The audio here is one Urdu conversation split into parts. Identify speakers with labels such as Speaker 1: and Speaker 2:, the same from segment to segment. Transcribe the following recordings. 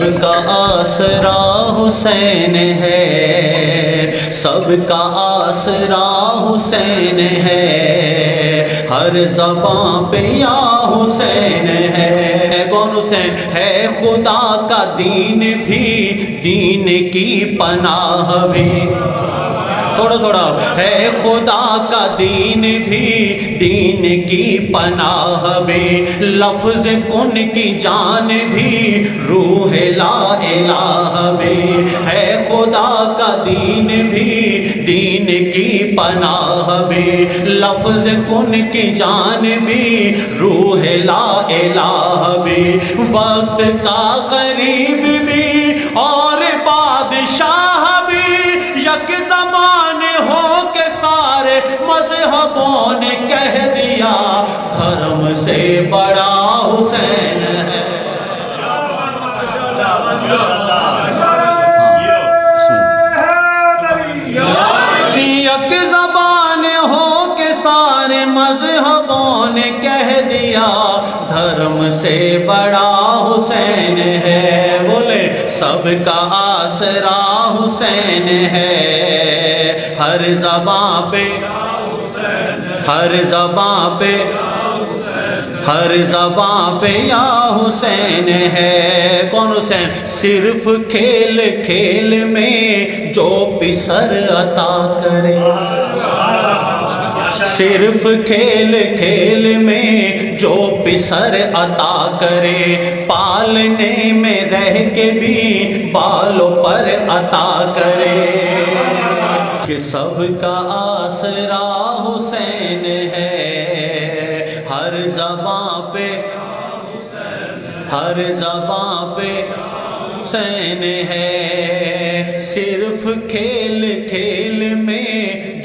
Speaker 1: سب کا آسرا حسین ہے، سب کا آسرا حسین ہے، ہر زباں پہ یا حسین ہے۔ کون حسین ہے؟ خدا کا دین بھی، دین کی پناہ بھی، تھوڑا تھوڑا ہے خدا کا دین بھی، دین کی پناہ بھی، لفظ کن کی جان بھی، روح لا الہ بھی، ہے خدا کا دین بھی، دین کی پناہ بھی، لفظ کن کی جان بھی، روح لا الہ بھی، وقت کا غریب بھی اور بادشاہ بھی، یک زبان ہو کے سارے مذہبوں نے کہہ دیا دھرم سے بڑا حسین ہے۔ یک زبان ہو کے سارے مذہبوں نے کہہ دیا دھرم سے بڑا حسین ہے۔ بولے سب کا آسرا حسین ہے، ہر زباں پہ، ہر زباں پہ، ہر زباں پہ یا حسین ہے۔ کون حسین؟ صرف کھیل کھیل میں جو پسر عطا کرے، صرف کھیل کھیل میں جو پسر عطا کرے، پالنے میں رہ کے بھی بالوں پر عطا کرے، کہ سب کا آسرا حسین ہے، ہر زباں پہ، ہر زباں پہ حسین ہے، صرف کھیل کھیل میں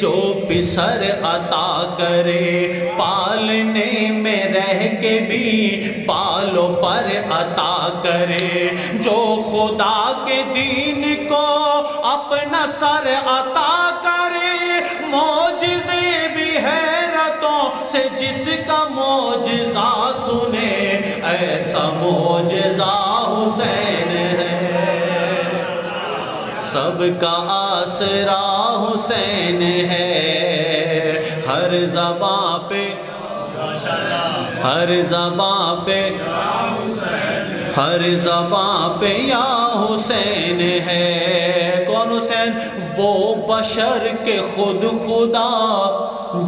Speaker 1: جو پسر عطا کرے، پالنے میں رہ کے بھی بالوں پر عطا کرے، جو خدا کے دین کو اپنا سر عطا کرے، معجزے بھی حیرتوں سے جس کا معجزہ سنے، ایسا معجزہ حسین ہے۔ سب کا آسرا حسین ہے، ہر زباں پہ، ہر زباں پہ، ہر زباں پہ یا حسین ہے۔ کون حسین؟ وہ بشر کے خود خدا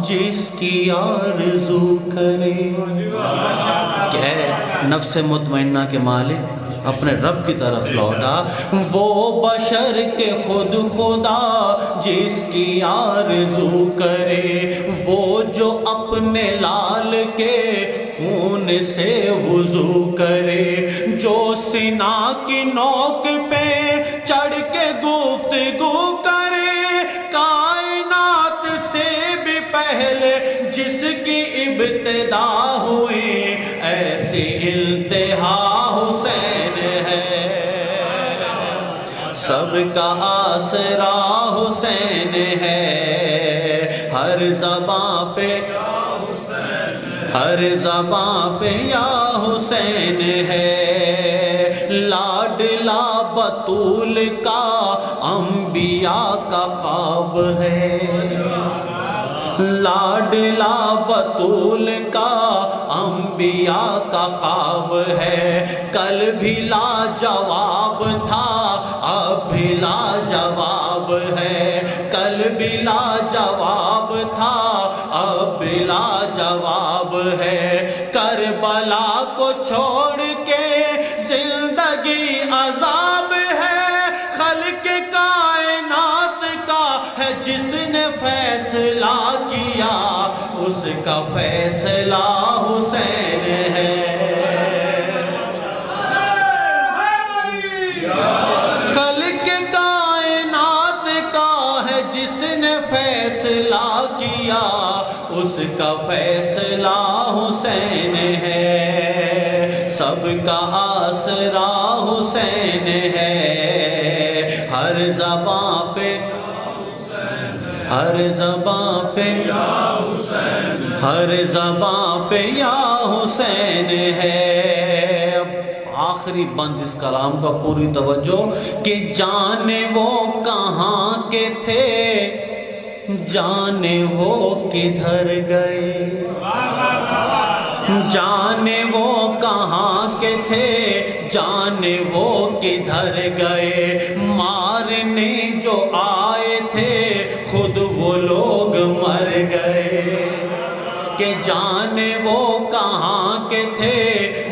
Speaker 1: جس کی آرزو کرے، کہ نفس مطمئنہ کے مالک اپنے رب کی طرف لوٹا، وہ بشر کے خود خدا جس کی آرزو کرے، وہ جو اپنے لال کے خون سے وضو کرے، جو سینہ کی نوک پہ چڑھ کے گفتگو کرے، کائنات سے بھی پہلے جس کی ابتدا ہوئی، ایسی انتہا حسین ہے۔ سب کا آسرا حسین ہے، ہر زباں پہ، ہر زباں پہ یا حسین ہے۔ لاڈلا بطول کا انبیاء کا خواب ہے، لاڈلا بطول کا انبیاء کا خواب ہے، کل بھی لاجواب تھا اب بھی لاجواب ہے، کل بھی لاجواب تھا اب بھی لاجواب ہے، کربلا کو چھوڑ کے زندگی عذاب ہے، خلق کائنات کا ہے جس نے فیصلہ کیا، اس کا فیصلہ حسین ہے۔ خلق کائنات کا ہے جس نے فیصلہ کیا، اس کا فیصلہ حسین ہے۔ سب کا آسرا حسین ہے، ہر زباں پہ، ہر زباں پہ، ہر زباں پہ یا حسین ہے۔ آخری بند اس کلام کا پوری توجہ کہ جانے وہ کہاں کے تھے جانے وہ کدھر گئے، جانے وہ کہاں کے تھے جانے وہ کدھر گئے، مارنے جو آئے تھے خود وہ لوگ مر گئے، کہ جانے وہ کہاں کے تھے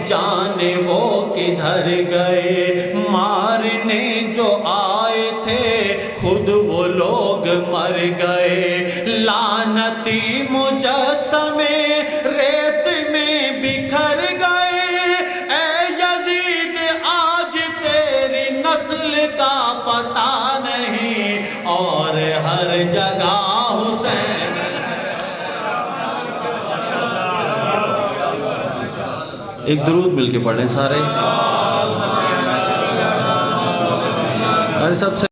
Speaker 1: جانے وہ کدھر گئے، مارنے جو آئے تھے خود وہ لوگ مر گئے، لعنتی مجسمے ریت میں بکھر گئے، اے یزید آج تیری نسل کا پتہ نہیں، اور ہر جگہ حسین۔ ایک درود مل کے پڑھ لیں سارے، اور سب سے